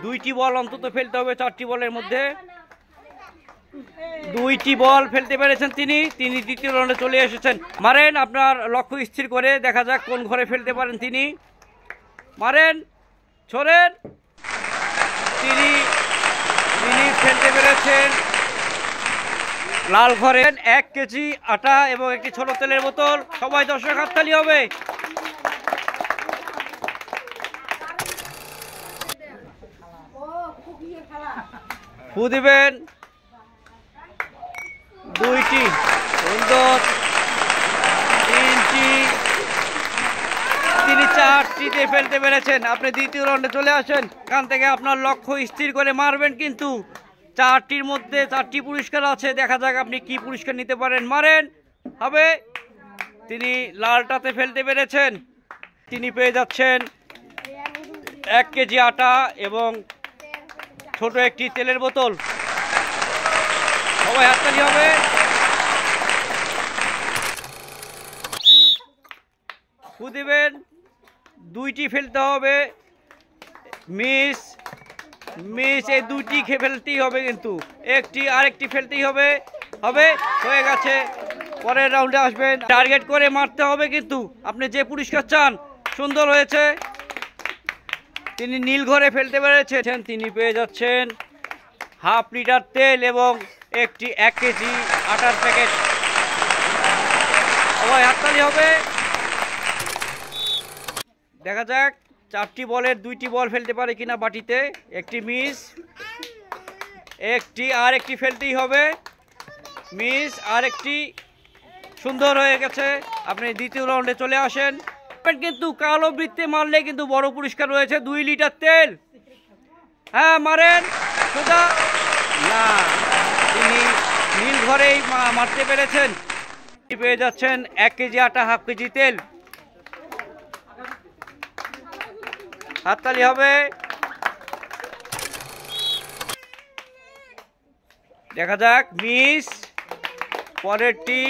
2টি বল অন্তত ফেলতে হবে 4টি বলের মধ্যে। 2টি বল ফেলতে পেরেছেন তিনি দ্বিতীয় রাউন্ডে চলে এসেছেন। মারেন আপনার লক্ষ্য স্থির করে, দেখা যাক কোন ঘরে ফেলতে পারেন তিনি। মারেন, ছোড়েন, তিনি ফেলতে পেরেছেন লাল ঘরে 1 কেজি আটা এবং একটি ছোট তেলের বোতল। সবাই দর্শক হাততালি হবে। ফু দিবেন। 2টি সুন্দর, 3টি, তিনি 4টিতে ফেলতে পেরেছেন। আপনি দ্বিতীয় রাউন্ডে চলে আসেন। এখান থেকে আপনার লক্ষ্য স্থির করে মারবেন, কিন্তু 4টির মধ্যে 4টি পুরস্কার আছে। দেখা যাক আপনি কি পুরস্কার নিতে পারেন। মারেন, হবে। তিনি লালটাতে ফেলতে পেরেছেন। তিনি পেয়ে যাচ্ছেন 1 কেজি আটা এবং ছোট একটি তেলের বোতল। সবাই হাততালি হবে। ফু দিবেন। 2টি ফেলতে হবে। মিস, এই 2টি ফেলতেই হবে, কিন্তু আরেকটি ফেলতেই হবে। হয়ে গেছে। পরের রাউন্ডে আসবেন। টার্গেট করে মারতে হবে, কিন্তু আপনি যে পুরস্কার চান। সুন্দর হয়েছে। তিনি নীল ঘরে ফেলতে পেরেছেন। তিনি পেয়ে যাচ্ছেন হাফ লিটার তেল এবং একটি 1 কেজি আটার প্যাকেট। সবাই হাততালি হবে। দেখা যাক 4টি বলের 2টি বল ফেলতে পারে কিনা বাটিতে। একটি মিস, আরেকটি ফেলতেই হবে। মিস, আরেকটি। সুন্দর হয়ে গেছে। আপনি দ্বিতীয় রাউন্ডে চলে আসেন। কিন্তু কালো বৃত্তে মারলে কিন্তু বড় পুরস্কার রয়েছে 2 লিটার তেল। হ্যাঁ, মারেন সোজা। না, তিনি নীল ঘরেই মারতে পেরেছেন। পেয়ে যাচ্ছেন 1 কেজি আটা, হাফ কেজি তেল। হাততালি হবে। দেখা যাক। মিস, পরেরটি।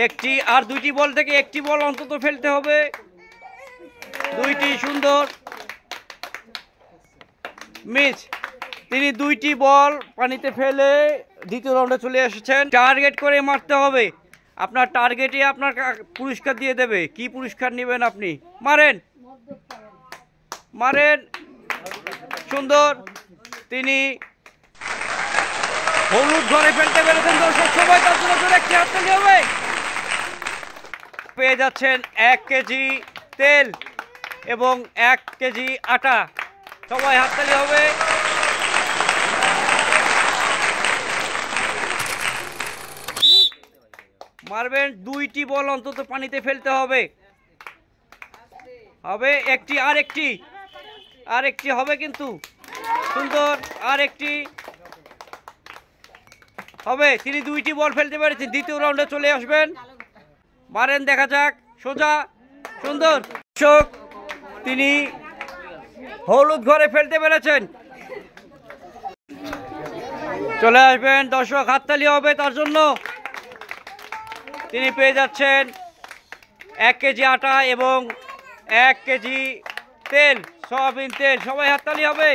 একটি আর 2টি বল থেকে 1টি বল অন্তত ফেলতে হবে। 2টি সুন্দর। মিস। তিনি 2টি বল পানিতে ফেলে দ্বিতীয় রাউন্ডে চলে এসেছেন। টার্গেট করে মারতে হবে। আপনার টার্গেটে আপনার পুরস্কার দিয়ে দেবে। কি পুরস্কার নেবেন আপনি? মারেন। সুন্দর। তিনি হলুদ ঘরে ফেলতে পেরেছেন। দর্শক সবাই তার জন্য একটি হাততালি হবে। পেয়ে যাচ্ছেন 1 কেজি তেল এবং 1 কেজি আটা। সবাই হাততালি হবে। মারবেন। 2টি বল অন্তত পানিতে ফেলতে হবে। আরেকটি হবে, কিন্তু সুন্দর। আরেকটি হবে। তিনি 2টি বল ফেলতে পেরেছেন। দ্বিতীয় রাউন্ডে চলে আসবেন। মারেন, দেখা যাক। সোজা, সুন্দর। তিনি হলুদ ঘরে ফেলতে পেরেছেন। চলে আসবেন। দর্শক হাততালি হবে তার জন্য। তিনি পেয়ে যাচ্ছেন 1 কেজি আটা এবং 1 কেজি তেল, সয়াবিন তেল। সবাই হাততালি হবে।